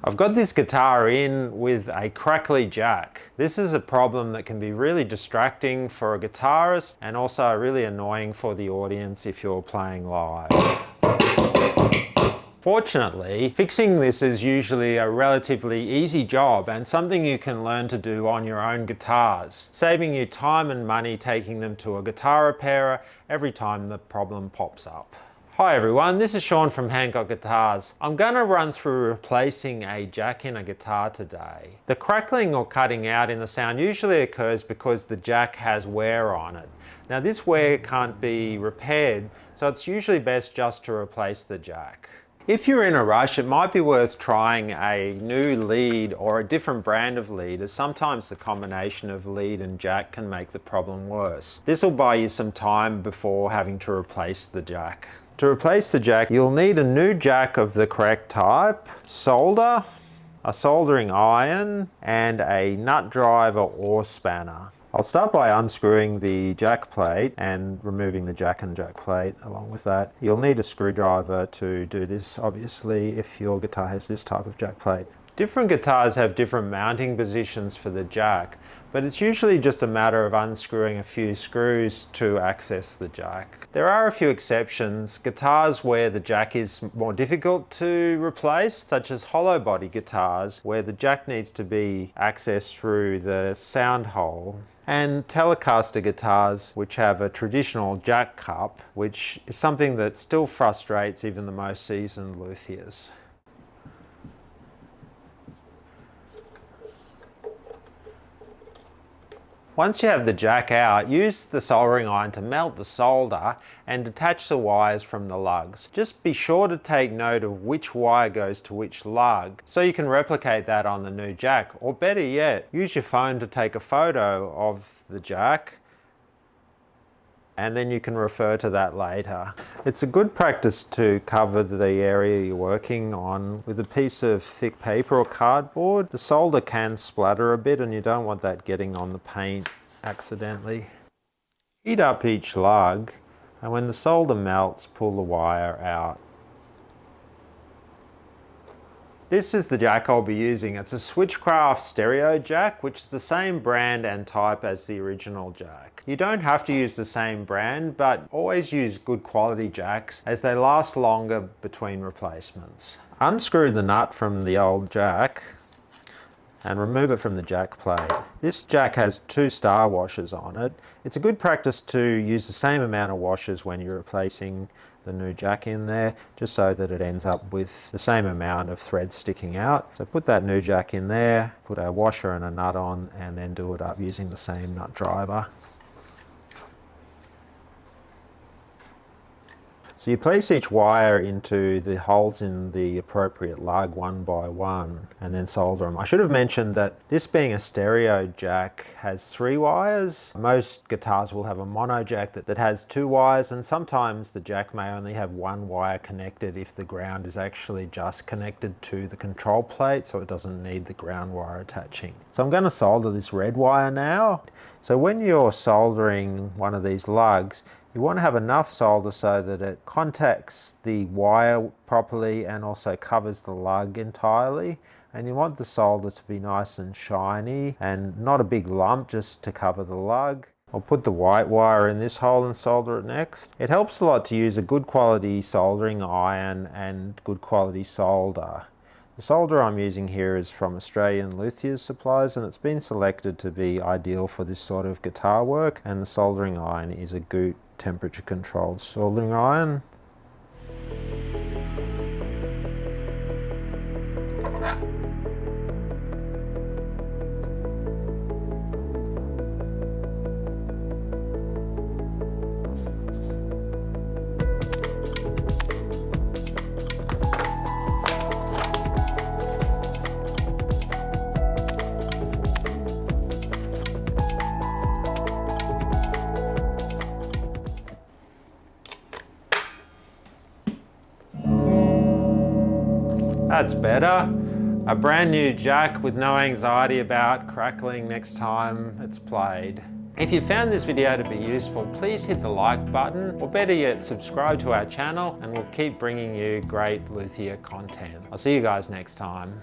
I've got this guitar in with a crackly jack. This is a problem that can be really distracting for a guitarist and also really annoying for the audience if you're playing live. Fortunately, fixing this is usually a relatively easy job and something you can learn to do on your own guitars, saving you time and money taking them to a guitar repairer every time the problem pops up. Hi everyone, this is Sean from Hancock Guitars. I'm going to run through replacing a jack in a guitar today. The crackling or cutting out in the sound usually occurs because the jack has wear on it. Now this wear can't be repaired, so it's usually best just to replace the jack. If you're in a rush, it might be worth trying a new lead or a different brand of lead, as sometimes the combination of lead and jack can make the problem worse. This will buy you some time before having to replace the jack. To replace the jack, you'll need a new jack of the correct type, solder, a soldering iron, and a nut driver or spanner. I'll start by unscrewing the jack plate and removing the jack and jack plate along with that. You'll need a screwdriver to do this, obviously, if your guitar has this type of jack plate. Different guitars have different mounting positions for the jack, but it's usually just a matter of unscrewing a few screws to access the jack. There are a few exceptions. Guitars where the jack is more difficult to replace, such as hollow body guitars where the jack needs to be accessed through the sound hole, and Telecaster guitars which have a traditional jack cup, which is something that still frustrates even the most seasoned luthiers. Once you have the jack out, use the soldering iron to melt the solder and detach the wires from the lugs. Just be sure to take note of which wire goes to which lug so you can replicate that on the new jack, or better yet, use your phone to take a photo of the jack and then you can refer to that later. It's a good practice to cover the area you're working on with a piece of thick paper or cardboard. The solder can splatter a bit and you don't want that getting on the paint accidentally. Heat up each lug, and when the solder melts, pull the wire out. This is the jack I'll be using. It's a Switchcraft stereo jack, which is the same brand and type as the original jack. You don't have to use the same brand, but always use good quality jacks as they last longer between replacements. Unscrew the nut from the old jack and remove it from the jack plate. This jack has 2 star washers on it. It's a good practice to use the same amount of washers when you're replacing the new jack in there, just so that it ends up with the same amount of thread sticking out. So put that new jack in there, put a washer and a nut on, and then do it up using the same nut driver. So you place each wire into the holes in the appropriate lug one by one and then solder them. I should have mentioned that this being a stereo jack has 3 wires. Most guitars will have a mono jack that has 2 wires, and sometimes the jack may only have 1 wire connected if the ground is actually just connected to the control plate, so it doesn't need the ground wire attaching. So I'm going to solder this red wire now. So when you're soldering one of these lugs, you want to have enough solder so that it contacts the wire properly and also covers the lug entirely. And you want the solder to be nice and shiny and not a big lump, just to cover the lug. I'll put the white wire in this hole and solder it next. It helps a lot to use a good quality soldering iron and good quality solder. The solder I'm using here is from Australian Luthiers Supplies, and it's been selected to be ideal for this sort of guitar work, and the soldering iron is a good temperature controlled soldering iron. That's better. A brand new jack with no anxiety about crackling next time it's played. If you found this video to be useful, please hit the like button, or better yet, subscribe to our channel, and we'll keep bringing you great luthier content. I'll see you guys next time.